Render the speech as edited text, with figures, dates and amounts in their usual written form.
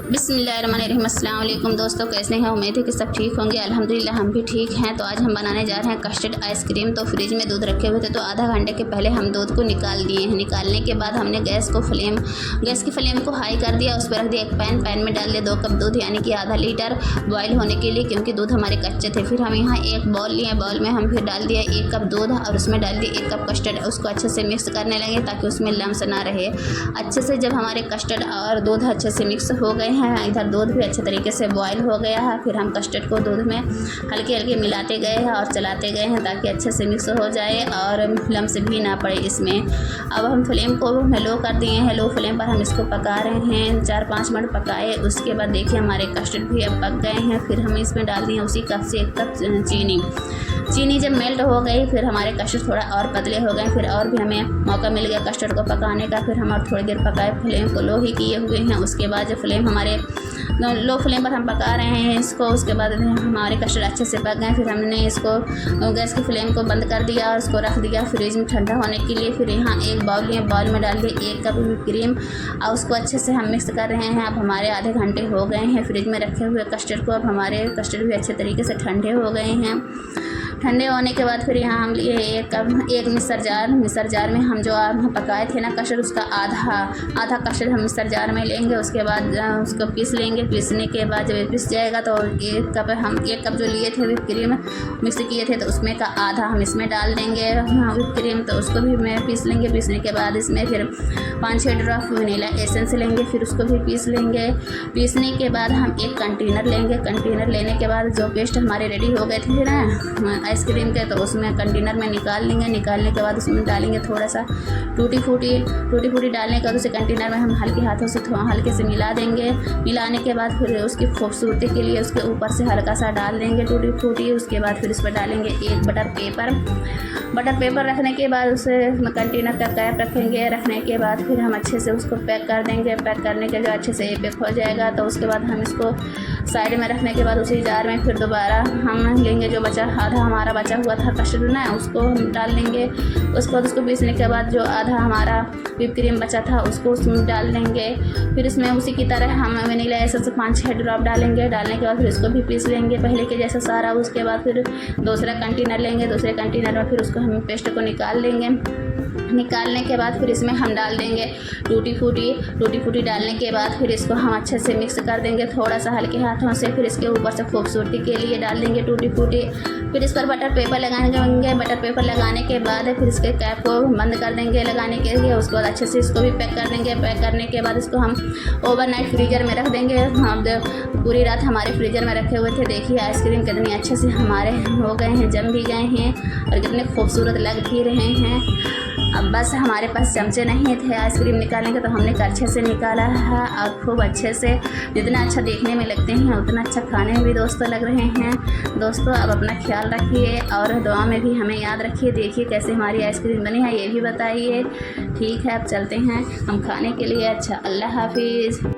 बिस्मिल्लाहिर्रहमानिर्रहीम। अस्सलाम वालेकुम दोस्तों, कैसे हैं? उम्मीद है कि सब ठीक होंगे। अल्हम्दुलिल्लाह हम भी ठीक हैं। तो आज हम बनाने जा रहे हैं कस्टर्ड आइसक्रीम। तो फ्रिज में दूध रखे हुए थे, तो आधा घंटे के पहले हम दूध को निकाल दिए हैं। निकालने के बाद हमने गैस की फ्लेम को हाई कर दिया। उस पर रख दिया एक पैन में डाल दिया 2 कप दूध, यानी कि आधा लीटर बॉयल होने के लिए, क्योंकि दूध हमारे कच्चे थे। फिर हम यहाँ एक बाउल लिए, बाउल में हम फिर डाल दिया 1 कप दूध और उसमें डाल दिया 1 कप कस्टर्ड। उसको अच्छे से मिक्स करने लगे ताकि उसमें लम्स ना रहे। अच्छे से जब हमारे कस्टर्ड और दूध अच्छे से मिक्स हो गए हैं, इधर दूध भी अच्छे तरीके से बॉयल हो गया है, फिर हम कस्टर्ड को दूध में हल्के हल्के मिलाते गए हैं और चलाते गए हैं ताकि अच्छे से मिक्स हो जाए और लम्स भी ना पड़े इसमें। अब हम फ्लेम को लो कर दिए हैं। लो फ्लेम पर हम इसको पका रहे हैं। 4-5 मिनट पकाए। उसके बाद देखिए हमारे कस्टर्ड भी अब पक गए हैं। फिर हम इसमें डाल दिए उसी कप से 1 कप चीनी जब मेल्ट हो गई, फिर हमारे कस्टर्ड थोड़ा और पतले हो गए। फिर और भी हमें मौका मिल गया कस्टर्ड को पकाने का। फिर हम और थोड़ी देर पकाए, फ्लेम को लो ही किए हुए हैं। उसके बाद जब फ्लेम हमारे लो फ्लेम पर हम पका रहे हैं इसको, उसके बाद हमारे कस्टर्ड अच्छे से पक गए। फिर हमने इसको गैस की फ्लेम को बंद कर दिया और उसको रख दिया फ्रिज में ठंडा होने के लिए। फिर यहाँ एक बाउल लिए, बाउल में डाल दिए 1 कप क्रीम और उसको अच्छे से हम मिक्स कर रहे हैं। अब हमारे आधे घंटे हो गए हैं फ्रिज में रखे हुए कस्टर्ड को। अब हमारे कस्टर्ड भी अच्छे तरीके से ठंडे हो गए हैं। ठंडे होने के बाद फिर यहाँ हम लिए एक मिक्सर जार में हम जो पकाए थे ना कस्टर्ड, उसका आधा कस्टर्ड हम मिक्सर जार में लेंगे। उसके बाद उसको पीस लेंगे। पीसने के बाद जब पिस जाएगा तो 1 कप जो लिए थे व्हिप क्रीम मिक्स किए थे, तो उसमें का आधा हम इसमें डाल देंगे व्हिप क्रीम। तो उसको भी मैं पीस लेंगे। पीसने के बाद इसमें फिर 5-6 ड्रॉप वनीला एसेंस लेंगे, फिर उसको भी पीस लेंगे। पीसने के बाद हम एक कंटेनर लेंगे। कंटेनर लेने के बाद जो पेस्ट हमारे रेडी हो गए थे ना आइसक्रीम के, तो उसमें कंटेनर में निकाल लेंगे। निकालने के बाद उसमें डालेंगे थोड़ा सा टूटी फूटी डालने के बाद उसे कंटेनर में हम हल्के हाथों से हल्के से मिला देंगे। मिलाने के बाद फिर उसकी खूबसूरती के लिए उसके ऊपर से हल्का सा डाल देंगे टूटी फूटी। उसके बाद फिर उस पर डालेंगे एक बटर पेपर रखने के बाद उसे कंटेनर का कैप रखेंगे। रखने के बाद फिर हम अच्छे से उसको पैक कर देंगे। पैक करने के जो अच्छे से ये पैक हो जाएगा, तो उसके बाद हम इसको साइड में रखने के बाद उसी जार में फिर दोबारा हम लेंगे जो आधा हमारा बचा हुआ था कस्टर्ड ना, उसको हम डाल देंगे। उसके बाद उसको पीसने के बाद जो आधा हमारा व्हिप क्रीम बचा था उसको उसमें डाल देंगे। फिर इसमें उसी की तरह हम वनीला एसेंस 5-6 ड्रॉप डालेंगे। डालने के बाद फिर इसको भी पीस लेंगे पहले के जैसा सारा। उसके बाद फिर दूसरा कंटेनर लेंगे। दूसरे कंटेनर में फिर उसको हम पेस्ट को निकाल लेंगे। निकालने के बाद फिर इसमें हम डाल देंगे टूटी फूटी डालने के बाद फिर इसको हम अच्छे से मिक्स कर देंगे थोड़ा सा हल्के हाथों से। फिर इसके ऊपर से खूबसूरती के लिए डाल देंगे टूटी फूटी। फिर इस पर बटर पेपर लगाएंगे। बटर पेपर लगाने के बाद फिर इसके कैप को बंद कर देंगे लगाने के लिए। उसके बाद अच्छे से इसको भी पैक कर देंगे। पैक करने के बाद इसको हम ओवरनाइट फ्रीजर में रख देंगे। हम पूरी रात हमारे फ्रीजर में रखे हुए थे। देखिए आइसक्रीम कितनी अच्छे से हमारे हो गए हैं, जम भी गए हैं और कितने खूबसूरत लग भी रहे हैं। अब बस हमारे पास चमचे नहीं थे आइसक्रीम निकालने के, तो हमने करछे से निकाला है और खूब अच्छे से, जितना अच्छा देखने में लगते हैं उतना अच्छा खाने में भी दोस्तों लग रहे हैं। दोस्तों अब अपना ख्याल रखिए और दुआ में भी हमें याद रखिए। देखिए कैसे हमारी आइसक्रीम बनी है ये भी बताइए। ठीक है, अब चलते हैं हम खाने के लिए। अच्छा, अल्लाह हाफिज़।